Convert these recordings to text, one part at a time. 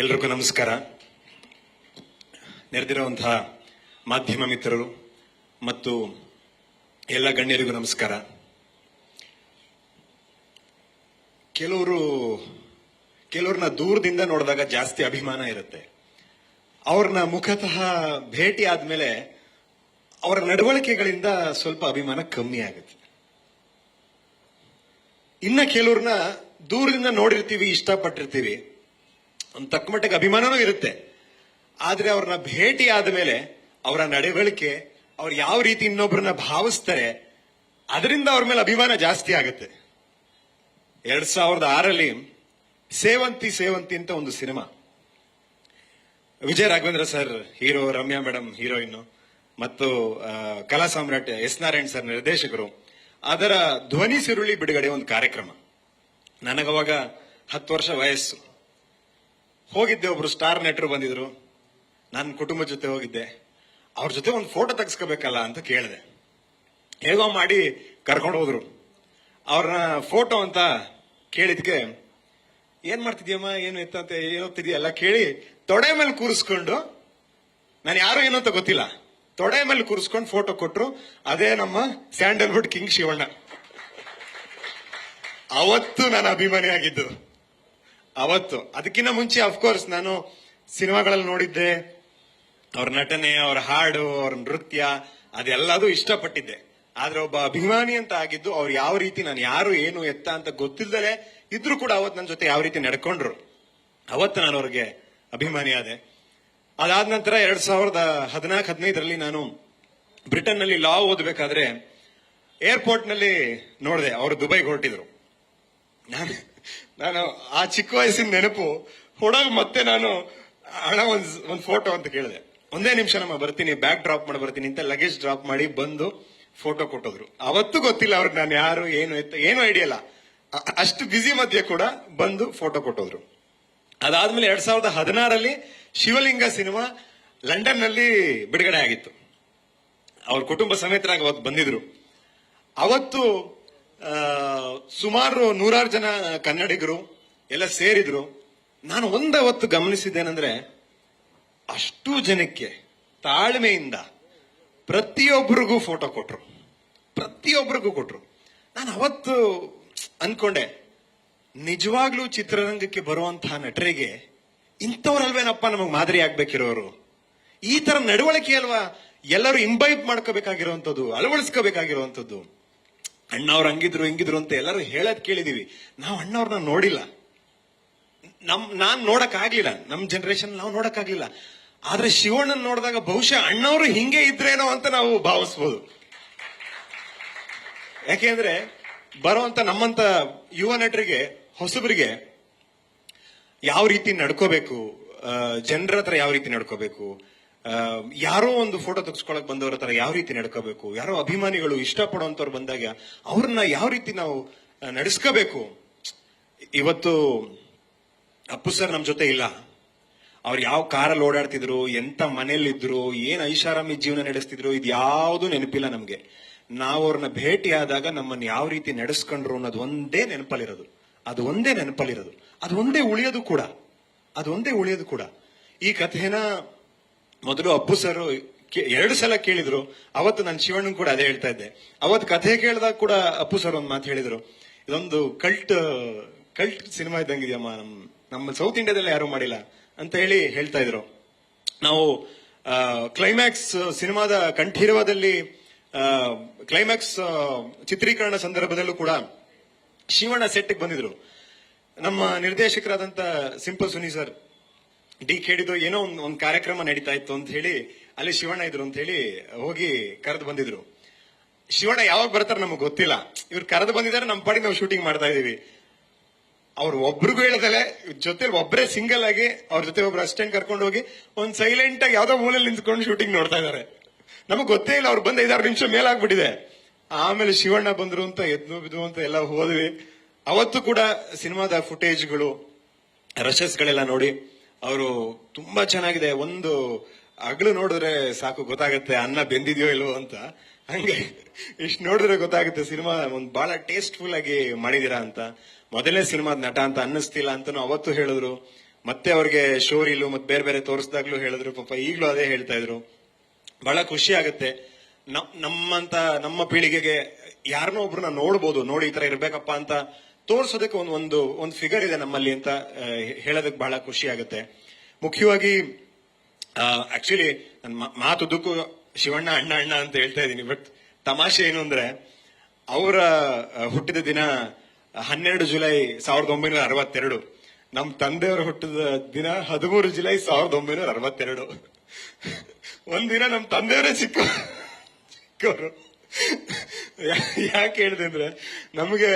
ಎಲ್ರಿಗೂ ನಮಸ್ಕಾರ. ನೆರೆದಿರುವಂತಹ ಮಾಧ್ಯಮ ಮಿತ್ರರು ಮತ್ತು ಎಲ್ಲ ಗಣ್ಯರಿಗೂ ನಮಸ್ಕಾರ. ಕೆಲವ್ರನ್ನ ದೂರದಿಂದ ನೋಡಿದಾಗ ಜಾಸ್ತಿ ಅಭಿಮಾನ ಇರುತ್ತೆ. ಅವ್ರನ್ನ ಮುಖತಃ ಭೇಟಿ ಆದ್ಮೇಲೆ ಅವರ ನಡವಳಿಕೆಗಳಿಂದ ಸ್ವಲ್ಪ ಅಭಿಮಾನ ಕಮ್ಮಿ ಆಗುತ್ತೆ. ಇನ್ನ ಕೆಲವ್ರನ್ನ ದೂರದಿಂದ ನೋಡಿರ್ತೀವಿ, ಇಷ್ಟಪಟ್ಟಿರ್ತೀವಿ, ಒಂದು ತಕ್ಕ ಮಟ್ಟಿಗೆ ಅಭಿಮಾನನೂ ಇರುತ್ತೆ. ಆದ್ರೆ ಅವ್ರನ್ನ ಭೇಟಿ ಆದ್ಮೇಲೆ ಅವರ ನಡವಳಿಕೆ, ಅವ್ರು ಯಾವ ರೀತಿ ಇನ್ನೊಬ್ಬರನ್ನ ಭಾವಿಸ್ತಾರೆ, ಅದರಿಂದ ಅವ್ರ ಮೇಲೆ ಅಭಿಮಾನ ಜಾಸ್ತಿ ಆಗುತ್ತೆ. 2006 ಸೇವಂತಿ ಅಂತ ಒಂದು cinema, Vijay Raghavendra sir hero, Ramya madam heroine ಮತ್ತು ಕಲಾ ಸಾಮ್ರಾಟ್ ಎಸ್ ನಾರಾಯಣ್ ಸರ್ ನಿರ್ದೇಶಕರು. ಅದರ ಧ್ವನಿ ಸುರುಳಿ ಬಿಡುಗಡೆ ಒಂದು ಕಾರ್ಯಕ್ರಮ. ನನಗವಾಗ 10 ವರ್ಷ ವಯಸ್ಸು. ಹೋಗಿದ್ದೆ, ಒಬ್ರು ಸ್ಟಾರ್ ನಟರು ಬಂದಿದ್ರು, ನನ್ನ ಕುಟುಂಬದ ಜೊತೆ ಹೋಗಿದ್ದೆ. ಅವ್ರ ಜೊತೆ ಒಂದು ಫೋಟೋ ತೆಗೆಸ್ಕೋಬೇಕಲ್ಲ ಅಂತ ಕೇಳಿದೆ. ಹೇಗೋ ಮಾಡಿ ಕರ್ಕೊಂಡು ಹೋದ್ರು. ಅವ್ರನ್ನ ಫೋಟೋ ಅಂತ ಕೇಳಿದ್ಕೆ, ಏನ್ ಮಾಡ್ತಿದ್ಯಮ್ಮ, ಏನು ಎತ್ತಂತ ಏನೋಗ್ತಿದ್ಯಾ ಎಲ್ಲ ಕೇಳಿ ತೊಡೆ ಮೇಲೆ ಕೂರಿಸ್ಕೊಂಡು, ನಾನು ಯಾರು ಏನು ಅಂತ ಗೊತ್ತಿಲ್ಲ, ತೊಡೆ ಮೇಲೆ ಕೂರಿಸ್ಕೊಂಡು ಫೋಟೋ ಕೊಟ್ರು. ಅದೇ ನಮ್ಮ ಸ್ಯಾಂಡಲ್ವುಡ್ ಕಿಂಗ್ ಶಿವಣ್ಣ. ಅವತ್ತು ನಾನು ಅಭಿಮಾನಿ ಆಗಿದ್ದು. ಅವತ್ತು, ಅದಕ್ಕಿಂತ ಮುಂಚೆ ಅಫ್ಕೋರ್ಸ್ ನಾನು ಸಿನಿಮಾಗಳಲ್ಲಿ ನೋಡಿದ್ದೆ, ಅವ್ರ ನಟನೆ, ಅವ್ರ ಹಾಡು, ಅವ್ರ ನೃತ್ಯ, ಅದೆಲ್ಲದೂ ಇಷ್ಟಪಟ್ಟಿದ್ದೆ. ಆದ್ರೆ ಒಬ್ಬ ಅಭಿಮಾನಿ ಅಂತ ಆಗಿದ್ದು ಅವ್ರು ಯಾವ ರೀತಿ, ನಾನು ಯಾರು ಏನು ಎತ್ತ ಅಂತ ಗೊತ್ತಿಲ್ಲದೆ ಇದ್ರು ಕೂಡ ಅವತ್ತು ನನ್ನ ಜೊತೆ ಯಾವ ರೀತಿ ನಡ್ಕೊಂಡ್ರು, ಅವತ್ತು ನಾನು ಅವ್ರಿಗೆ ಅಭಿಮಾನಿ ಆದೆ. ಅದಾದ ನಂತರ 2014-15 ನಾನು ಬ್ರಿಟನ್ ನಲ್ಲಿ ಲಾ ಓದಬೇಕಾದ್ರೆ ಏರ್ಪೋರ್ಟ್ ನಲ್ಲಿ ನೋಡಿದೆ, ಅವರು ದುಬೈಗೆ ಹೊರಟಿದ್ರು. ನಾನು ಆ ಚಿಕ್ಕ ವಯಸ್ಸಿನ ನೆನಪು ಹೊಡೋದು. ಮತ್ತೆ ನಾನು ಹಣ ಒಂದು ಫೋಟೋ ಅಂತ ಕೇಳಿದೆ. ಒಂದೇ ನಿಮಿಷ ನಮ್ಮ ಬರ್ತೀನಿ, ಬ್ಯಾಗ್ ಡ್ರಾಪ್ ಮಾಡಿ ಬರ್ತೀನಿ ಅಂತ ಲಗೇಜ್ ಡ್ರಾಪ್ ಮಾಡಿ ಬಂದು ಫೋಟೋ ಕೊಟ್ಟೋದ್ರು. ಅವತ್ತು ಗೊತ್ತಿಲ್ಲ ಅವ್ರಿಗೆ ನಾನು ಯಾರು ಏನು ಎತ್ತ ಏನು ಐಡಿಯಾ ಇಲ್ಲ. ಅಷ್ಟು ಬ್ಯುಸಿ ಮಧ್ಯೆ ಕೂಡ ಬಂದು ಫೋಟೋ ಕೊಟ್ಟೋದ್ರು. ಅದಾದ್ಮೇಲೆ 2016 ಶಿವಲಿಂಗ ಸಿನಿಮಾ ಲಂಡನ್ ನಲ್ಲಿ ಬಿಡುಗಡೆ ಆಗಿತ್ತು. ಅವ್ರ ಕುಟುಂಬ ಸಮೇತರಾಗಿ ಅವತ್ತು ಬಂದಿದ್ರು. ಅವತ್ತು ಸುಮಾರು 100 ಜನ ಕನ್ನಡಿಗರು ಎಲ್ಲ ಸೇರಿದ್ರು. ನಾನು ಅವತ್ತು ಗಮನಿಸಿದ್ದೇನೆಂದ್ರೆ, ಅಷ್ಟು ಜನಕ್ಕೆ ತಾಳ್ಮೆಯಿಂದ ಪ್ರತಿಯೊಬ್ಬರಿಗೂ ಫೋಟೋ ಕೊಟ್ರು, ಪ್ರತಿಯೊಬ್ಬರಿಗೂ ಕೊಟ್ರು. ನಾನು ಅವತ್ತು ಅನ್ಕೊಂಡೆ, ನಿಜವಾಗ್ಲೂ ಚಿತ್ರರಂಗಕ್ಕೆ ಬರುವಂತಹ ನಟರಿಗೆ ಇಂಥವ್ರಲ್ವೇನಪ್ಪ ನಮಗ್ ಮಾದರಿ ಆಗ್ಬೇಕಿರೋರು. ಈ ತರ ನಡವಳಿಕೆ ಅಲ್ವಾ ಎಲ್ಲರೂ ಇಂಬೈಬ್ ಮಾಡ್ಕೋಬೇಕಾಗಿರುವಂತದ್ದು, ಅಳವಡಿಸ್ಕೋಬೇಕಾಗಿರುವಂತದ್ದು. ಅಣ್ಣವ್ರು ಹಂಗಿದ್ರು ಹಿಂಗಿದ್ರು ಅಂತ ಎಲ್ಲರೂ ಹೇಳದ್ ಕೇಳಿದೀವಿ. ನಾವು ಅಣ್ಣವ್ರನ್ನ ನೋಡಿಲ್ಲ, ನಾನ್ ನೋಡಕ್ ಆಗ್ಲಿಲ್ಲ, ನಮ್ ಜನರೇಷನ್ ನಾವು ನೋಡಕ್ ಆಗ್ಲಿಲ್ಲ. ಆದ್ರೆ ಶಿವಣ್ಣನ್ ನೋಡಿದಾಗ ಬಹುಶಃ ಅಣ್ಣವರು ಹಿಂಗೆ ಇದ್ರೇನೋ ಅಂತ ನಾವು ಭಾವಿಸ್ಬೋದು. ಯಾಕೆಂದ್ರೆ ಬರುವಂತ ನಮ್ಮಂತ ಯುವ ನಟರಿಗೆ, ಹೊಸಬರಿಗೆ ಯಾವ ರೀತಿ ನಡ್ಕೋಬೇಕು, ಜನರ ಹತ್ರ ಯಾವ ರೀತಿ ನಡ್ಕೋಬೇಕು, ಯಾರೋ ಒಂದು ಫೋಟೋ ತೆಗೆಸ್ಕೊಳಕ್ ಬಂದವ್ರ ಹತ್ರ ಯಾವ ರೀತಿ ನಡ್ಕೋಬೇಕು, ಯಾರೋ ಅಭಿಮಾನಿಗಳು ಇಷ್ಟಪಡುವಂತವ್ರು ಬಂದಾಗ ಅವ್ರನ್ನ ಯಾವ ರೀತಿ ನಾವು ನಡೆಸ್ಕೋಬೇಕು. ಇವತ್ತು ಅಪ್ಪು ಸರ್ ನಮ್ ಜೊತೆ ಇಲ್ಲ. ಅವ್ರು ಯಾವ ಕಾರಲ್ಲಿ ಓಡಾಡ್ತಿದ್ರು, ಎಂತ ಮನೇಲಿದ್ರು, ಏನ್ ಐಷಾರಾಮಿ ಜೀವನ ನಡೆಸ್ತಿದ್ರು, ಇದು ಯಾವುದು ನೆನಪಿಲ್ಲ ನಮ್ಗೆ. ನಾವು ಅವ್ರನ್ನ ಭೇಟಿ ಆದಾಗ ನಮ್ಮನ್ನ ಯಾವ ರೀತಿ ನಡೆಸ್ಕೊಂಡ್ರು ಅನ್ನೋದು ಒಂದೇ ನೆನಪಲ್ಲಿರೋದು. ಅದು ಒಂದೇ ನೆನಪಲ್ಲಿರೋದು, ಅದು ಒಂದೇ ಉಳಿಯೋದು ಕೂಡ, ಅದು ಒಂದೇ ಉಳಿಯೋದು ಕೂಡ. ಈ ಕಥೆನ ಮೊದಲು ಅಪ್ಪು ಸರ್ 2 ಸಲ ಕೇಳಿದ್ರು. ಅವತ್ತು ನಾನು ಶಿವಣ್ಣನ್ ಕೂಡ ಅದೇ ಹೇಳ್ತಾ ಇದ್ದೆ. ಅವತ್ತು ಕಥೆ ಕೇಳಿದಾಗ ಕೂಡ ಅಪ್ಪು ಸರ್ ಒಂದು ಮಾತು ಹೇಳಿದ್ರು, ಇದೊಂದು ಕಲ್ಟ್ ಸಿನಿಮಾ ಇದ್ದಂಗಿದೆಯಮ್ಮ, ನಮ್ಮ ಸೌತ್ ಇಂಡಿಯಾದಲ್ಲಿ ಯಾರು ಮಾಡಿಲ್ಲ ಅಂತ ಹೇಳ್ತಾ ಇದ್ರು. ನಾವು ಕ್ಲೈಮ್ಯಾಕ್ಸ್ ಸಿನಿಮಾದ ಕಂಠೀರವದಲ್ಲಿ ಕ್ಲೈಮ್ಯಾಕ್ಸ್ ಚಿತ್ರೀಕರಣ ಸಂದರ್ಭದಲ್ಲೂ ಕೂಡ ಶಿವಣ್ಣ ಸೆಟ್ಗೆ ಬಂದಿದ್ರು. ನಮ್ಮ ನಿರ್ದೇಶಕರಾದಂತ ಸಿಂಪಲ್ ಸುನಿ ಸರ್ ಡಿಕೆಡಿದು ಏನೋ ಒಂದು ಕಾರ್ಯಕ್ರಮ ನಡೀತಾ ಇತ್ತು ಅಂತ ಹೇಳಿ ಅಲ್ಲಿ ಶಿವಣ್ಣ ಇದ್ರು ಅಂತ ಹೇಳಿ ಹೋಗಿ ಕರೆದು ಬಂದಿದ್ರು. ಶಿವಣ್ಣ ಯಾವಾಗ ಬರ್ತಾರೆ ನಮಗ್ ಗೊತ್ತಿಲ್ಲ, ಇವ್ರು ಕರೆದು ಬಂದಿದ್ದಾರೆ, ನಮ್ಮ ಪಾಡಿ ನಾವು ಶೂಟಿಂಗ್ ಮಾಡ್ತಾ ಇದೀವಿ. ಅವ್ರು ಒಬ್ರಿಗೂ ಹೇಳದಲೆ ಜೊತೆಲಿ ಒಬ್ಬರೇ ಸಿಂಗಲ್ ಆಗಿ ಅವ್ರ ಜೊತೆ ಒಬ್ರು ಅಸಿಸ್ಟೆಂಟ್ ಕರ್ಕೊಂಡು ಹೋಗಿ ಒಂದ್ ಸೈಲೆಂಟ್ ಆಗಿ ಯಾವ್ದೋ ಮೂಲೆಯಲ್ಲಿ ನಿಂತ್ಕೊಂಡು ಶೂಟಿಂಗ್ ನೋಡ್ತಾ ಇದಾರೆ. ನಮಗ್ ಗೊತ್ತೇ ಇಲ್ಲ, ಅವ್ರು ಬಂದ್ 5-6 ನಿಮಿಷ ಮೇಲಾಗ್ಬಿಟ್ಟಿದೆ. ಆಮೇಲೆ ಶಿವಣ್ಣ ಬಂದ್ರು ಅಂತ ಎದ್ದು ಬಿದ್ದು ಅಂತ ಎಲ್ಲ ಹೋದ್ವಿ. ಅವತ್ತು ಕೂಡ ಸಿನಿಮಾದ ಫುಟೇಜ್ಗಳು, ರಶಸ್ಗಳೆಲ್ಲ ನೋಡಿ ಅವರು ತುಂಬಾ ಚೆನ್ನಾಗಿದೆ, ಒಂದು ಅಗ್ಳು ನೋಡಿದ್ರೆ ಸಾಕು ಗೊತ್ತಾಗುತ್ತೆ ಅನ್ನ ಬೆಂದಿದ್ಯೋ ಇಲ್ವೋ ಅಂತ. ಹಂಗೆ ಇಷ್ಟು ನೋಡಿದ್ರೆ ಗೊತ್ತಾಗುತ್ತೆ ಸಿನಿಮಾ ಒಂದ್ ಬಹಳ ಟೇಸ್ಟ್ಫುಲ್ ಆಗಿ ಮಾಡಿದೀರಾ ಅಂತ. ಮೊದಲನೇ ಸಿನಿಮಾದ ನಟ ಅಂತ ಅನ್ನಿಸ್ತಿಲ್ಲ ಅಂತಾನು ಅವತ್ತು ಹೇಳಿದ್ರು. ಮತ್ತೆ ಅವ್ರಿಗೆ ಶೋ ರೀಲು ಮತ್ತೆ ಬೇರೆ ಬೇರೆ ತೋರಿಸಿದಾಗ್ಲೂ ಹೇಳಿದ್ರು, ಪಾಪ ಈಗ್ಲೂ ಅದೇ ಹೇಳ್ತಾ ಇದ್ರು. ಬಹಳ ಖುಷಿ ಆಗುತ್ತೆ. ನಮ್ಮ ಪೀಳಿಗೆಗೆ ಯಾರನ್ನೋ ಒಬ್ರನ್ನ ನೋಡ್ಬೋದು, ನೋಡಿ ಈ ತರ ಇರ್ಬೇಕಪ್ಪ ಅಂತ ತೋರ್ಸೋದಕ್ಕೆ ಒಂದು ಫಿಗರ್ ಇದೆ ನಮ್ಮಲ್ಲಿ ಅಂತ ಹೇಳೋದಕ್ಕೆ ಬಹಳ ಖುಷಿ ಆಗುತ್ತೆ. ಮುಖ್ಯವಾಗಿ ಆಕ್ಚುಲಿ ನನ್ನ ಮಾತುದ್ದಕ್ಕೂ ಶಿವಣ್ಣ ಅಣ್ಣ ಅಣ್ಣ ಅಂತ ಹೇಳ್ತಾ ಇದ್ದೀನಿ. ಬಟ್ ತಮಾಷೆ ಏನು ಅಂದ್ರೆ, ಅವರ ಹುಟ್ಟಿದ ದಿನ 12 ಜುಲೈ 1962. ನಮ್ಮ ತಂದೆಯವರ ಹುಟ್ಟಿದ ದಿನ 13 ಜುಲೈ 1962. ಒಂದಿನ ನಮ್ಮ ತಂದೆಯವರೇ ಚಿಕ್ಕವರು. ಯಾಕೆ ಹೇಳಿದೆ ಅಂದ್ರೆ, ನಮಗೆ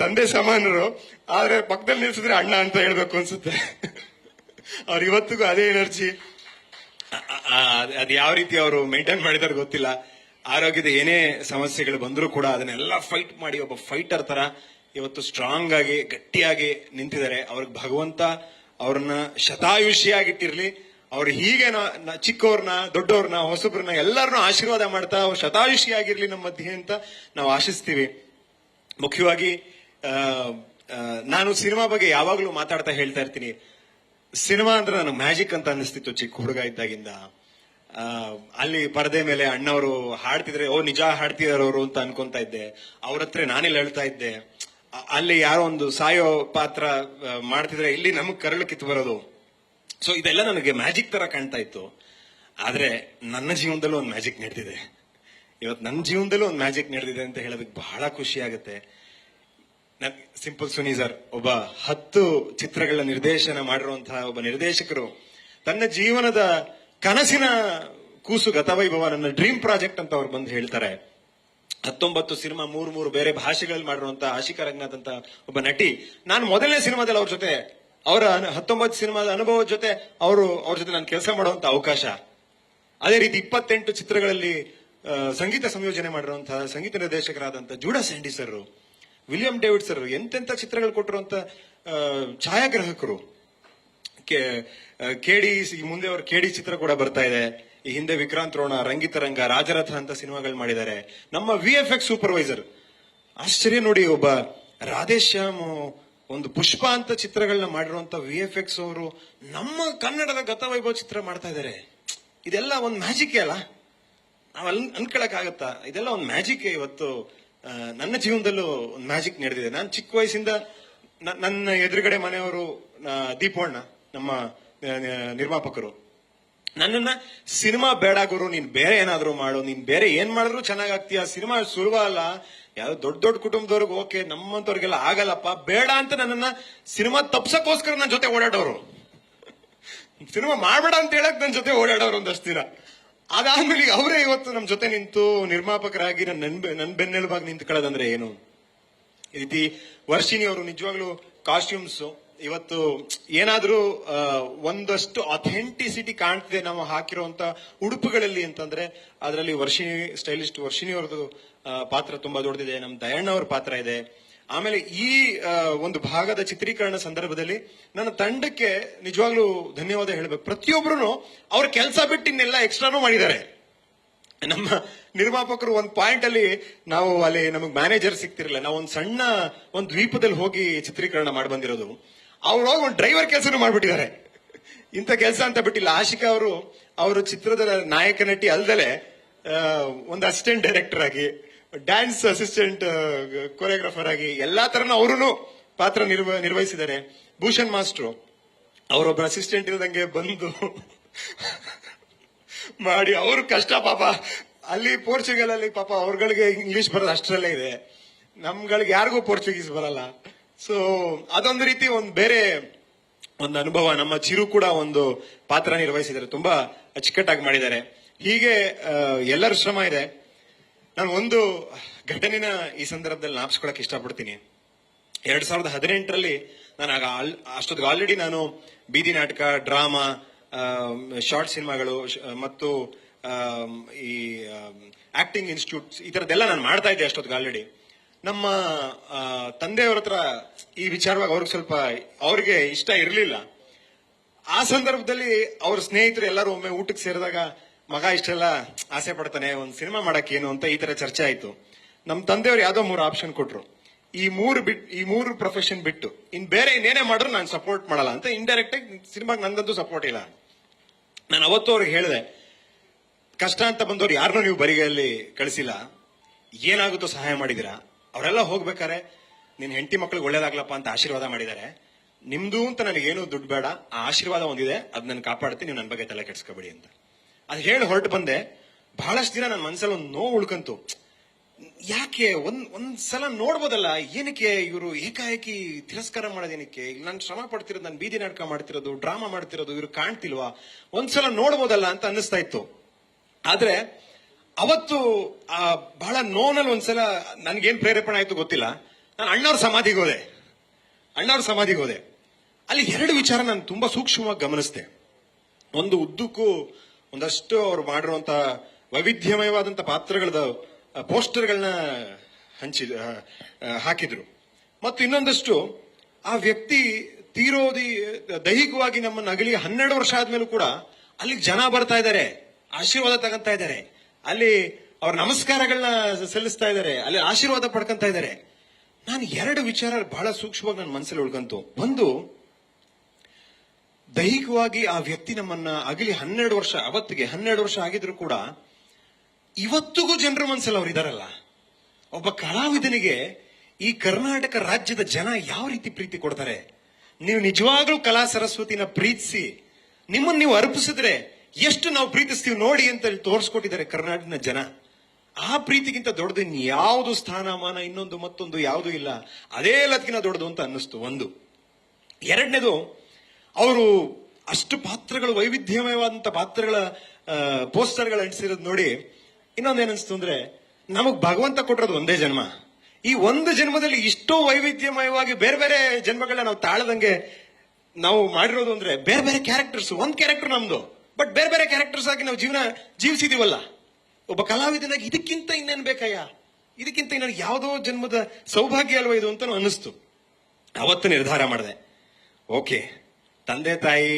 ತಂದೆ ಸಮಾನರು, ಆದ್ರೆ ಪಕ್ಕದಲ್ಲಿ ನಿಲ್ಸಿದ್ರೆ ಅಣ್ಣ ಅಂತ ಹೇಳ್ಬೇಕು ಅನ್ಸುತ್ತೆ. ಅವ್ರು ಇವತ್ತಿಗೂ ಅದೇ ಎನರ್ಜಿ. ಅದು ಯಾವ ರೀತಿ ಅವರು ಮೇಂಟೈನ್ ಮಾಡಿದಾರೆ ಗೊತ್ತಿಲ್ಲ. ಆರೋಗ್ಯದ ಏನೇ ಸಮಸ್ಯೆಗಳು ಬಂದರೂ ಕೂಡ ಅದನ್ನೆಲ್ಲ ಫೈಟ್ ಮಾಡಿ ಒಬ್ಬ ಫೈಟರ್ ತರ ಇವತ್ತು ಸ್ಟ್ರಾಂಗ್ ಆಗಿ ಗಟ್ಟಿಯಾಗಿ ನಿಂತಿದ್ದಾರೆ. ಅವ್ರಿಗೆ ಭಗವಂತ ಅವ್ರನ್ನ ಶತಾಯುಷಿಯಾಗಿಟ್ಟಿರ್ಲಿ. ಅವ್ರು ಹೀಗೆ ಚಿಕ್ಕವ್ರನ್ನ, ದೊಡ್ಡವ್ರನ್ನ, ಹೊಸಬ್ರನ್ನ ಎಲ್ಲರನ್ನೂ ಆಶೀರ್ವಾದ ಮಾಡ್ತಾ ಅವ್ರು ಶತಾಯುಷಿಯಾಗಿರ್ಲಿ ನಮ್ಮ ಮಧ್ಯೆ ಅಂತ ನಾವು ಆಶಿಸ್ತೀವಿ. ಮುಖ್ಯವಾಗಿ ನಾನು ಸಿನಿಮಾ ಬಗ್ಗೆ ಯಾವಾಗಲೂ ಮಾತಾಡ್ತಾ ಹೇಳ್ತಾ ಇರ್ತೀನಿ, ಸಿನಿಮಾ ಅಂದ್ರೆ ನನಗೆ ಮ್ಯಾಜಿಕ್ ಅಂತ ಅನಿಸ್ತಿತ್ತು ಚಿಕ್ಕ ಹುಡುಗ ಇದ್ದಾಗಿಂದ. ಅಲ್ಲಿ ಪರದೆ ಮೇಲೆ ಅಣ್ಣವರು ಹಾಡ್ತಿದ್ರೆ, ಓ ನಿಜ ಹಾಡ್ತಿದಾರ ಅವರು ಅಂತ ಅನ್ಕೊಂತ ಇದ್ದೆ. ಅವ್ರ ಹತ್ರ ನಾನೆಲ್ಲ ಹೇಳ್ತಾ ಇದ್ದೆ. ಅಲ್ಲಿ ಯಾರೋ ಒಂದು ಸಾಯೋ ಪಾತ್ರ ಮಾಡ್ತಿದ್ರೆ ಇಲ್ಲಿ ನಮಗ್ ಕರಳು ಕಿತ್ತು ಬರೋದು. ಸೊ ಇದೆಲ್ಲ ನನಗೆ ಮ್ಯಾಜಿಕ್ ತರ ಕಾಣ್ತಾ ಇತ್ತು. ಆದ್ರೆ ನನ್ನ ಜೀವನದಲ್ಲೂ ಒಂದು ಮ್ಯಾಜಿಕ್ ನಡೆದಿದೆ. ಇವತ್ತು ನನ್ನ ಜೀವನದಲ್ಲೂ ಒಂದು ಮ್ಯಾಜಿಕ್ ನಡೆದಿದೆ ಅಂತ ಹೇಳೋದಕ್ಕೆ ಬಹಳ ಖುಷಿ ಆಗುತ್ತೆ. ಸಿಂಪಲ್ ಸುನಿ ಸರ್ ಒಬ್ಬ 10 ಚಿತ್ರಗಳ ನಿರ್ದೇಶನ ಮಾಡಿರುವಂತಹ ಒಬ್ಬ ನಿರ್ದೇಶಕರು ತನ್ನ ಜೀವನದ ಕನಸಿನ ಕೂಸು ಗತವೈಭವ, ನನ್ನ ಡ್ರೀಮ್ ಪ್ರಾಜೆಕ್ಟ್ ಅಂತ ಅವ್ರು ಬಂದು ಹೇಳ್ತಾರೆ. 19 ಸಿನಿಮಾ 3 ಬೇರೆ ಭಾಷೆಗಳಲ್ಲಿ ಮಾಡಿರುವಂತಹ ಆಶಿಕಾ ರಂಗನಾಥ್ ಅಂತ ಒಬ್ಬ ನಟಿ. ನಾನು ಮೊದಲನೇ ಸಿನಿಮಾದಲ್ಲಿ ಅವ್ರ ಜೊತೆ, ಅವರ 19 ಸಿನಿಮಾದ ಅನುಭವದ ಜೊತೆ ಅವ್ರ ಜೊತೆ ನಾನು ಕೆಲಸ ಮಾಡುವಂತ ಅವಕಾಶ. ಅದೇ ರೀತಿ 28 ಚಿತ್ರಗಳಲ್ಲಿ ಸಂಗೀತ ಸಂಯೋಜನೆ ಮಾಡಿರುವಂತಹ ಸಂಗೀತ ನಿರ್ದೇಶಕರಾದಂತಹ ಜೂಡಾ ಸ್ಯಾಂಡಿ ಸರ್, ವಿಲಿಯಂ ಡೇವಿಡ್ ಸರ್, ಎಂತೆಂತ ಚಿತ್ರಗಳು ಕೊಟ್ಟಿರುವಂತ ಛಾಯಾಗ್ರಾಹಕರು. ಕೆಡಿ ಮುಂದೆ ಅವ್ರ ಕೆಡಿ ಚಿತ್ರ ಕೂಡ ಬರ್ತಾ ಇದೆ. ಈ ಹಿಂದೆ ವಿಕ್ರಾಂತ್ ರೋಣ, ರಂಗಿತರಂಗ, ರಾಜರಥ ಅಂತ ಸಿನಿಮಾಗಳು ಮಾಡಿದ್ದಾರೆ. ನಮ್ಮ VFX ಸೂಪರ್ವೈಸರ್, ಆಶ್ಚರ್ಯ ನೋಡಿ, ಒಬ್ಬ ರಾಧೇಶ್ಯಾಮ್, ಒಂದು ಪುಷ್ಪ ಅಂತ ಚಿತ್ರಗಳನ್ನ ಮಾಡಿರುವಂತ VFX ಅವರು ನಮ್ಮ ಕನ್ನಡದ ಗತವೈಭವ ಚಿತ್ರ ಮಾಡ್ತಾ ಇದ್ದಾರೆ. ಇದೆಲ್ಲ ಒಂದು ಮ್ಯಾಜಿಕ್ ಅಲ್ಲ, ನಾವ್ ಅನ್ಕೊಳಕ್ ಆಗತ್ತಾ? ಇದೆಲ್ಲ ಒಂದು ಮ್ಯಾಜಿಕ್. ಇವತ್ತು ನನ್ನ ಜೀವನದಲ್ಲೂ ಒಂದು ಮ್ಯಾಜಿಕ್ ನಡೆದಿದೆ. ನಾನು ಚಿಕ್ಕ ವಯಸ್ಸಿಂದ ನನ್ನ ಎದುರುಗಡೆ ಮನೆಯವರು ದೀಪಣ್ಣ, ನಮ್ಮ ನಿರ್ಮಾಪಕರು, ನನ್ನನ್ನ ಸಿನಿಮಾ ಬೇಡ ಗುರು, ನೀನ್ ಬೇರೆ ಏನಾದ್ರು ಮಾಡು, ನೀನ್ ಬೇರೆ ಏನ್ ಮಾಡಿದ್ರು ಚೆನ್ನಾಗಾಗ್ತೀಯ, ಸಿನಿಮಾ ಸುಲಭ ಅಲ್ಲ, ಯಾವ್ದು ದೊಡ್ಡ ಕುಟುಂಬದವ್ರಿಗೆ ಓಕೆ, ನಮ್ಮಂತವ್ರಿಗೆಲ್ಲ ಆಗಲ್ಲಪ್ಪ, ಬೇಡ ಅಂತ ನನ್ನನ್ನ ಸಿನಿಮಾ ತಪ್ಸಕ್ಕೋಸ್ಕರ ನನ್ನ ಜೊತೆ ಓಡಾಡೋರು. ಸಿನಿಮಾ ಮಾಡ್ಬೇಡ ಅಂತ ಹೇಳಕ್ ನನ್ನ ಜೊತೆ ಓಡಾಡೋರು ಒಂದಷ್ಟು ದಿನ. ಅದಾದ್ಮೇಲೆ ಅವರೇ ಇವತ್ತು ನಮ್ ಜೊತೆ ನಿಂತು ನಿರ್ಮಾಪಕರಾಗಿ ನನ್ ಬೆನ್ನೆಲುಬಾಗಿ ನಿಂತ್ಕೊಳ್ಳೋದಂದ್ರೆ ಏನು. ಈ ರೀತಿ ವರ್ಷಿಣಿ ಅವರು ನಿಜವಾಗ್ಲೂ ಕಾಸ್ಟ್ಯೂಮ್ಸ್ ಇವತ್ತು ಏನಾದ್ರೂ ಒಂದಷ್ಟು ಅಥೆಂಟಿಸಿಟಿ ಕಾಣ್ತಿದೆ ನಾವು ಹಾಕಿರುವಂತ ಉಡುಪುಗಳಲ್ಲಿ ಅಂತಂದ್ರೆ ಅದರಲ್ಲಿ ಸ್ಟೈಲಿಸ್ಟ್ ವರ್ಷಿಣಿ ಅವ್ರದ್ದು ಪಾತ್ರ ತುಂಬಾ ದೊಡ್ಡದಿದೆ. ನಮ್ ದಯಣ್ಣ ಅವ್ರ ಪಾತ್ರ ಇದೆ. ಆಮೇಲೆ ಈ ಒಂದು ಭಾಗದ ಚಿತ್ರೀಕರಣ ಸಂದರ್ಭದಲ್ಲಿ ನನ್ನ ತಂಡಕ್ಕೆ ನಿಜವಾಗ್ಲೂ ಧನ್ಯವಾದ ಹೇಳ್ಬೇಕು. ಪ್ರತಿಯೊಬ್ರು ಅವ್ರ ಕೆಲಸ ಬಿಟ್ಟು ಇನ್ನೆಲ್ಲ ಎಕ್ಸ್ಟ್ರಾನು ಮಾಡಿದ್ದಾರೆ. ನಮ್ಮ ನಿರ್ಮಾಪಕರು ಒಂದು ಪಾಯಿಂಟ್ ಅಲ್ಲಿ ನಾವು ಅಲ್ಲಿ ನಮಗ್ ಮ್ಯಾನೇಜರ್ ಸಿಗ್ತಿರಲಿಲ್ಲ. ನಾವು ಒಂದು ಸಣ್ಣ ಒಂದು ದ್ವೀಪದಲ್ಲಿ ಹೋಗಿ ಚಿತ್ರೀಕರಣ ಮಾಡಿ ಬಂದಿರೋದು. ಅವ್ರು ಹೋಗಿ ಒಂದು ಡ್ರೈವರ್ ಕೆಲಸನೂ ಮಾಡ್ಬಿಟ್ಟಿದ್ದಾರೆ. ಇಂಥ ಕೆಲಸ ಅಂತ ಬಿಟ್ಟಿಲ್ಲ. ಆಶಿಕಾ ಅವರು ಚಿತ್ರದ ನಾಯಕ ನಟಿ ಅಲ್ದಲೆ ಒಂದು ಅಸಿಸ್ಟೆಂಟ್ ಡೈರೆಕ್ಟರ್ ಆಗಿ, ಡ್ಯಾನ್ಸ್ ಅಸಿಸ್ಟೆಂಟ್ ಕೊರಿಯೋಗ್ರಾಫರ್ ಆಗಿ ಎಲ್ಲಾ ತರನು ಅವರು ಪಾತ್ರ ನಿರ್ವಹಿಸಿದ್ದಾರೆ. ಭೂಷಣ್ ಮಾಸ್ಟ್ರು ಅವರೊಬ್ಬರ ಅಸಿಸ್ಟೆಂಟ್ ಇರದಂಗೆ ಬಂದು ಮಾಡಿ ಅವರು ಕಷ್ಟ ಪಾಪ. ಅಲ್ಲಿ ಪೋರ್ಚುಗಲ್ ಅಲ್ಲಿ ಪಾಪ ಅವ್ರಗಳಿಗೆ ಇಂಗ್ಲಿಷ್ ಬರೋದು ಅಷ್ಟರಲ್ಲೇ ಇದೆ, ನಮ್ಗಳಿಗೆ ಯಾರಿಗೂ ಪೋರ್ಚುಗೀಸ್ ಬರಲ್ಲ. ಸೊ ಅದೊಂದು ರೀತಿ ಒಂದು ಬೇರೆ ಒಂದು ಅನುಭವ. ನಮ್ಮ ಚಿರು ಕೂಡ ಒಂದು ಪಾತ್ರ ನಿರ್ವಹಿಸಿದ್ದಾರೆ, ತುಂಬಾ ಅಚ್ಚುಕಟ್ಟಾಗಿ ಮಾಡಿದ್ದಾರೆ. ಹೀಗೆ ಎಲ್ಲರ ಶ್ರಮ ಇದೆ. ನಾನು ಒಂದು ಘಟನೆನ ಈ ಸಂದರ್ಭದಲ್ಲಿ ಜ್ಞಾಪಿಸ್ಕೊಳಕ್ ಇಷ್ಟಪಡ್ತೀನಿ. 2018ರಲ್ಲಿ ನಾನು ಅಷ್ಟೊತ್ತಿಗೆ ಆಲ್ರೆಡಿ ನಾನು ಬೀದಿ ನಾಟಕ, ಡ್ರಾಮಾ, ಶಾರ್ಟ್ ಸಿನಿಮಾಗಳು ಮತ್ತು ಈ ಆಕ್ಟಿಂಗ್ ಇನ್ಸ್ಟಿಟ್ಯೂಟ್ ಈ ತರದ್ದೆಲ್ಲ ನಾನು ಮಾಡ್ತಾ ಇದ್ದೆ ಅಷ್ಟೊತ್ತಿಗೆ ಆಲ್ರೆಡಿ. ನಮ್ಮ ತಂದೆಯವ್ರ ಹತ್ರ ಈ ವಿಚಾರವಾಗಿ ಅವ್ರಿಗೆ ಇಷ್ಟ ಇರಲಿಲ್ಲ. ಆ ಸಂದರ್ಭದಲ್ಲಿ ಅವ್ರ ಸ್ನೇಹಿತರು ಎಲ್ಲರೂ ಒಮ್ಮೆ ಊಟಕ್ಕೆ ಸೇರಿದಾಗ, ಮಗ ಇಷ್ಟೆಲ್ಲ ಆಸೆ ಪಡ್ತಾನೆ, ಒಂದು ಸಿನಿಮಾ ಮಾಡಕ್ ಏನು ಅಂತ ಈ ತರ ಚರ್ಚೆ ಆಯ್ತು. ನಮ್ಮ ತಂದೆಯವ್ರು ಯಾವ್ದೋ 3 ಆಪ್ಷನ್ ಕೊಟ್ರು. ಈ ಮೂರು ಪ್ರೊಫೆಷನ್ ಬಿಟ್ಟು ಇನ್ ಬೇರೆ ಇನ್ನೇನೇ ಮಾಡಿದ್ರು ನಾನು ಸಪೋರ್ಟ್ ಮಾಡಲ್ಲ ಅಂತ ಇಂಡೈರೆಕ್ಟ್ ಆಗಿ ಸಿನಿಮಾಗೆ ನಂದಂತೂ ಸಪೋರ್ಟ್ ಇಲ್ಲ. ನಾನು ಅವತ್ತು ಅವ್ರಿಗೆ ಹೇಳಿದೆ, ಕಷ್ಟ ಅಂತ ಬಂದವ್ರು ಯಾರನ್ನೂ ನೀವು ಬರಿಗೆಯಲ್ಲಿ ಕಳಿಸಿಲ್ಲ, ಏನಾಗುತ್ತೋ ಸಹಾಯ ಮಾಡಿದಿರಾ. ಅವರೆಲ್ಲ ಹೋಗ್ಬೇಕಾರೆ ನಿನ್ ಹೆಂಡತಿ ಮಕ್ಳಿಗೆ ಒಳ್ಳೇದಾಗ್ಲಪ್ಪ ಅಂತ ಆಶೀರ್ವಾದ ಮಾಡಿದ್ದಾರೆ. ನಿಮ್ದು ಅಂತ ನನಗೇನು ದುಡ್ಡು ಬೇಡ, ಆ ಆಶೀರ್ವಾದ ಒಂದಿದೆ, ಅದ್ ನನ್ನ ಕಾಪಾಡ್ತೀನಿ, ನೀವು ನನ್ನ ಬಗ್ಗೆ ತಲೆ ಕೆಡ್ಸ್ಕೊಬೇಡಿ ಅಂತ ಅದು ಹೇಳಿ ಹೊರಟು ಬಂದೆ. ಬಹಳಷ್ಟು ದಿನ ನನ್ನ ಮನಸ್ಸಲ್ಲಿ ಒಂದು ನೋವು ಉಳ್ಕಂತು. ಯಾಕೆ ಒಂದ್ಸಲ ನೋಡ್ಬೋದಲ್ಲ, ಏನಕ್ಕೆ ಇವರು ಏಕಾಏಕಿ ತಿರಸ್ಕಾರ ಮಾಡೋದೇನಕ್ಕೆ? ನಾನು ಶ್ರಮ ಪಡ್ತಿರೋದು, ನಾನು ಬೀದಿ ನಾಟಕ ಮಾಡ್ತಿರೋದು, ಡ್ರಾಮಾ ಮಾಡ್ತಿರೋದು ಇವ್ರು ಕಾಣ್ತಿಲ್ವಾ? ಒಂದ್ಸಲ ನೋಡ್ಬೋದಲ್ಲ ಅಂತ ಅನ್ನಿಸ್ತಾ ಇತ್ತು. ಆದ್ರೆ ಅವತ್ತು ಬಹಳ ನೋನಲ್ಲಿ ಒಂದ್ಸಲ ನನ್ಗೇನ್ ಪ್ರೇರೇಪಣೆ ಆಯ್ತು ಗೊತ್ತಿಲ್ಲ, ನಾನು ಅಣ್ಣವ್ರ ಸಮಾಧಿಗೆ ಹೋದೆ. ಅಲ್ಲಿ ಎರಡು ವಿಚಾರ ನಾನು ತುಂಬಾ ಸೂಕ್ಷ್ಮವಾಗಿ ಗಮನಿಸಿದೆ. ಒಂದು, ಉದ್ದಕ್ಕೂ ಒಂದಷ್ಟು ಅವ್ರು ಮಾಡಿರುವಂತ ವೈವಿಧ್ಯಮಯವಾದಂತ ಪಾತ್ರಗಳದ ಪೋಸ್ಟರ್ಗಳನ್ನ ಹಾಕಿದ್ರು. ಮತ್ತು ಇನ್ನೊಂದಷ್ಟು ಆ ವ್ಯಕ್ತಿ ದೈಹಿಕವಾಗಿ ನಮ್ಮನ್ನ ಅಗಲಿ 12 ವರ್ಷ ಆದ್ಮೇಲೂ ಕೂಡ ಅಲ್ಲಿಗೆ ಜನ ಬರ್ತಾ ಇದ್ದಾರೆ, ಆಶೀರ್ವಾದ ತಗೊಂತ ಇದ್ದಾರೆ, ಅಲ್ಲಿ ಅವ್ರ ನಮಸ್ಕಾರಗಳನ್ನ ಸಲ್ಲಿಸ್ತಾ ಇದ್ದಾರೆ, ಅಲ್ಲಿ ಆಶೀರ್ವಾದ ಪಡ್ಕೊಂತ ಇದ್ದಾರೆ. ನಾನು ಎರಡು ವಿಚಾರ ಬಹಳ ಸೂಕ್ಷ್ಮವಾಗಿ ನನ್ನ ಮನಸ್ಸಲ್ಲಿ ಉಳ್ಕಂತು. ಒಂದು, ದೈಹಿಕವಾಗಿ ಆ ವ್ಯಕ್ತಿ ನಮ್ಮನ್ನ ಅಗಲಿ 12 ವರ್ಷ, ಅವತ್ತಿಗೆ 12 ವರ್ಷ ಆಗಿದ್ರು ಕೂಡ ಇವತ್ತಿಗೂ ಜನರ ಮನಸ್ಸಲ್ಲಿ ಅವ್ರು ಇದಾರಲ್ಲ. ಒಬ್ಬ ಕಲಾವಿದನಿಗೆ ಈ ಕರ್ನಾಟಕ ರಾಜ್ಯದ ಜನ ಯಾವ ರೀತಿ ಪ್ರೀತಿ ಕೊಡ್ತಾರೆ. ನೀವು ನಿಜವಾಗ್ಲೂ ಕಲಾ ಸರಸ್ವತಿನ ಪ್ರೀತಿಸಿ ನಿಮ್ಮನ್ನು ನೀವು ಅರ್ಪಿಸಿದ್ರೆ ಎಷ್ಟು ನಾವು ಪ್ರೀತಿಸ್ತೀವಿ ನೋಡಿ ಅಂತ ತೋರಿಸ್ಕೊಟ್ಟಿದ್ದಾರೆ ಕರ್ನಾಟಕದ ಜನ. ಆ ಪ್ರೀತಿಗಿಂತ ದೊಡ್ಡದು ಇನ್ಯಾವುದು ಸ್ಥಾನಮಾನ ಇನ್ನೊಂದು ಮತ್ತೊಂದು ಯಾವುದೂ ಇಲ್ಲ. ಅದೇ ಎಲ್ಲದಕ್ಕಿಂತ ದೊಡ್ಡದು ಅಂತ ಅನ್ನಿಸ್ತು. ಒಂದು. ಎರಡನೇದು, ಅವರು ಅಷ್ಟು ಪಾತ್ರಗಳು, ವೈವಿಧ್ಯಮಯವಾದಂತ ಪಾತ್ರಗಳ ಪೋಸ್ಟರ್ಗಳು ಅಂಟಿಸಿರೋದು ನೋಡಿ ಇನ್ನೊಂದೇನಿಸ್ತು ಅಂದ್ರೆ, ನಮಗ್ ಭಗವಂತ ಕೊಟ್ಟಿರೋದು ಒಂದೇ ಜನ್ಮ. ಈ ಒಂದು ಜನ್ಮದಲ್ಲಿ ಇಷ್ಟೋ ವೈವಿಧ್ಯಮಯವಾಗಿ ಬೇರೆ ಬೇರೆ ಜನ್ಮಗಳನ್ನ ನಾವು ತಾಳದಂಗೆ ನಾವು ಮಾಡಿರೋದು ಅಂದ್ರೆ ಬೇರೆ ಬೇರೆ ಕ್ಯಾರೆಕ್ಟರ್ಸ್. ಒಂದ್ ಕ್ಯಾರೆಕ್ಟರ್ ನಮ್ದು, ಬಟ್ ಬೇರೆ ಬೇರೆ ಕ್ಯಾರೆಕ್ಟರ್ಸ್ ಆಗಿ ನಾವು ಜೀವಿಸಿದೀವಲ್ಲ. ಒಬ್ಬ ಕಲಾವಿದನಾಗಿ ಇದಕ್ಕಿಂತ ಇನ್ನೇನ್ ಬೇಕಯ್ಯ, ಇದಕ್ಕಿಂತ ಇನ್ನೊಂದು ಯಾವುದೋ ಜನ್ಮದ ಸೌಭಾಗ್ಯ ಅಲ್ವಾ ಇದು ಅಂತ ಅನ್ನಿಸ್ತು. ಅವತ್ತು ನಿರ್ಧಾರ ಮಾಡಿದೆ, ಓಕೆ, ತಂದೆ ತಾಯಿ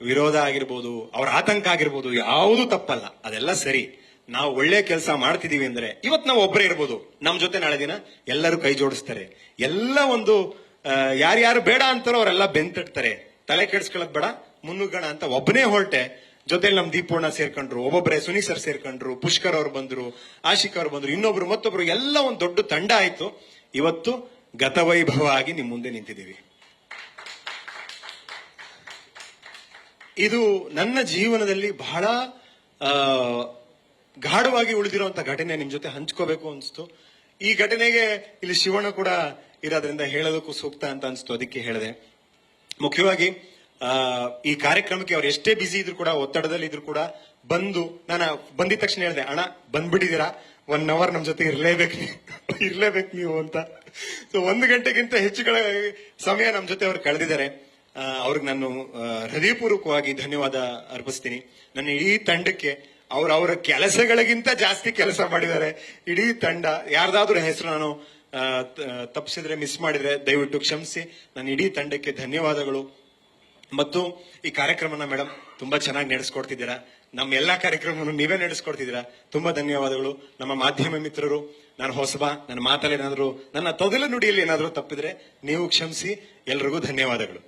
ವಿರೋಧ ಆಗಿರ್ಬೋದು, ಅವ್ರ ಆತಂಕ ಆಗಿರ್ಬೋದು, ಯಾವುದು ತಪ್ಪಲ್ಲ, ಅದೆಲ್ಲ ಸರಿ. ನಾವು ಒಳ್ಳೆ ಕೆಲಸ ಮಾಡ್ತಿದೀವಿ ಅಂದ್ರೆ ಇವತ್ತು ನಾವು ಒಬ್ಬರೇ ಇರ್ಬೋದು, ನಮ್ ಜೊತೆ ನಾಳೆ ದಿನ ಎಲ್ಲರೂ ಕೈ ಜೋಡಿಸ್ತಾರೆ. ಎಲ್ಲ ಒಂದು ಯಾರ್ಯಾರು ಬೇಡ ಅಂತಾರೋ ಅವರೆಲ್ಲ ಬೆಂತಟ್ತಾರೆ. ತಲೆ ಕೆಡ್ಸ್ಕೊಳ್ಳೋದ್ ಬೇಡ, ಮುನ್ನುಗ್ಗೋಣ ಅಂತ ಒಬ್ಬನೇ ಹೊರಟೆ. ಜೊತೆಲಿ ನಮ್ ದೀಪೋಣ ಸೇರ್ಕೊಂಡ್ರು, ಒಬ್ಬೊಬ್ಬರೇ ಸುನಿ ಸರ್ ಸೇರ್ಕೊಂಡ್ರು, ಪುಷ್ಕರ್ ಅವ್ರು ಬಂದ್ರು, ಆಶಿಕ್ ಅವ್ರು ಬಂದ್ರು, ಇನ್ನೊಬ್ರು ಮತ್ತೊಬ್ರು, ಎಲ್ಲ ಒಂದು ದೊಡ್ಡ ತಂಡ ಆಯ್ತು. ಇವತ್ತು ಗತವೈಭವ ಆಗಿ ನಿಮ್ ಮುಂದೆ ನಿಂತಿದ್ದೀವಿ. ಇದು ನನ್ನ ಜೀವನದಲ್ಲಿ ಬಹಳ ಗಾಢವಾಗಿ ಉಳಿದಿರುವಂತ ಘಟನೆ ನಿಮ್ ಜೊತೆ ಹಂಚ್ಕೋಬೇಕು ಅನ್ಸ್ತು. ಈ ಘಟನೆಗೆ ಇಲ್ಲಿ ಶಿವಣ್ಣ ಕೂಡ ಇರೋದ್ರಿಂದ ಹೇಳೋದಕ್ಕೂ ಸೂಕ್ತ ಅಂತ ಅನ್ಸ್ತು, ಅದಕ್ಕೆ ಹೇಳಿದೆ. ಮುಖ್ಯವಾಗಿ ಈ ಕಾರ್ಯಕ್ರಮಕ್ಕೆ ಅವ್ರು ಎಷ್ಟೇ ಬಿಸಿ ಇದ್ರು ಕೂಡ, ಒತ್ತಡದಲ್ಲಿ ಇದ್ರು ಕೂಡ ಬಂದು, ನಾನು ಬಂದಿದ ತಕ್ಷಣ ಹೇಳಿದೆ, ಅಣ್ಣ ಬಂದ್ಬಿಟ್ಟಿದ್ದೀರಾ, 1 hour ನಮ್ ಜೊತೆ ಇರ್ಲೇಬೇಕು ನೀವು ಅಂತ. ಸೊ 1 ಗಂಟೆಗಿಂತ ಹೆಚ್ಚು ಸಮಯ ನಮ್ ಜೊತೆ ಅವ್ರು ಕಳೆದಿದ್ದಾರೆ. ಅವ್ರಿಗೆ ನಾನು ಹೃದಯಪೂರ್ವಕವಾಗಿ ಧನ್ಯವಾದ ಅರ್ಪಿಸ್ತೀನಿ. ನನ್ನ ಇಡೀ ತಂಡಕ್ಕೆ, ಅವರ ಕೆಲಸಗಳಿಗಿಂತ ಜಾಸ್ತಿ ಕೆಲಸ ಮಾಡಿದ್ದಾರೆ ಇಡೀ ತಂಡ. ಯಾರ್ದಾದ್ರೂ ಹೆಸರು ನಾನು ತಪ್ಪಿಸಿದ್ರೆ, ಮಿಸ್ ಮಾಡಿದ್ರೆ ದಯವಿಟ್ಟು ಕ್ಷಮಿಸಿ. ನನ್ನ ಇಡೀ ತಂಡಕ್ಕೆ ಧನ್ಯವಾದಗಳು. ಮತ್ತು ಈ ಕಾರ್ಯಕ್ರಮನ ಮೇಡಮ್ ತುಂಬಾ ಚೆನ್ನಾಗಿ ನಡೆಸ್ಕೊಡ್ತಿದ್ದೀರಾ. ನಮ್ಮ ಎಲ್ಲಾ ಕಾರ್ಯಕ್ರಮವನ್ನು ನೀವೇ ನಡೆಸ್ಕೊಡ್ತಿದ್ದೀರಾ, ತುಂಬಾ ಧನ್ಯವಾದಗಳು. ನಮ್ಮ ಮಾಧ್ಯಮ ಮಿತ್ರರು, ನಾನು ಹೊಸಬ, ನನ್ನ ಮಾತಲ್ಲಿ ಏನಾದ್ರು, ನನ್ನ ತೊದಲ ನುಡಿಯಲ್ಲಿ ಏನಾದ್ರೂ ತಪ್ಪಿದ್ರೆ ನೀವು ಕ್ಷಮಿಸಿ. ಎಲ್ರಿಗೂ ಧನ್ಯವಾದಗಳು.